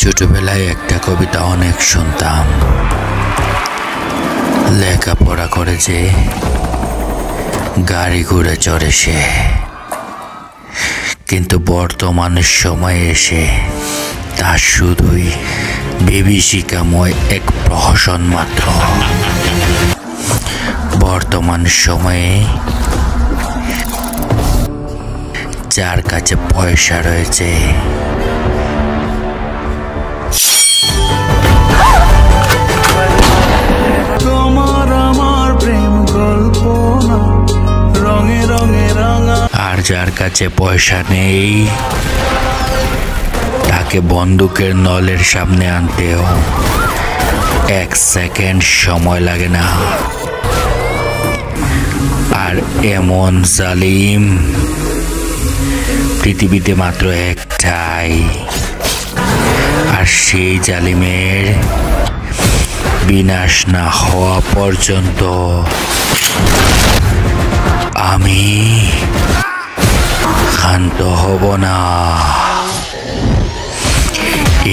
ছোটবেলায় একটা কবিতা অনেক শুনতাম। লেখাপড়া করে যে গাড়ি ঘুরে চড়ে সে, কিন্তু বর্তমান সময়ে এসে তা শুধুই বিভীষিকাময় এক প্রহসন মাত্র। বর্তমান সময়ে যার কাছে পয়সা রয়েছে, আর যার কাছে পয়সা নেই তাকে বন্দুকের নলের সামনে আনতেও 1 সেকেন্ড সময় লাগে না। আর এমন জালিম পৃথিবীতে মাত্র একটাই, আর সেই জালিমের বিনাশ না হওয়া পর্যন্ত আমি শান্ত হব না।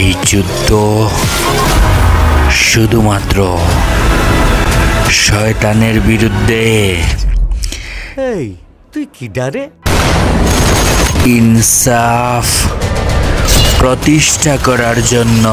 এই যুদ্ধ শুধুমাত্র শয়তানের বিরুদ্ধে। এই তুই কি ডারে? ইনসাফ প্রতিষ্ঠা করার জন্য।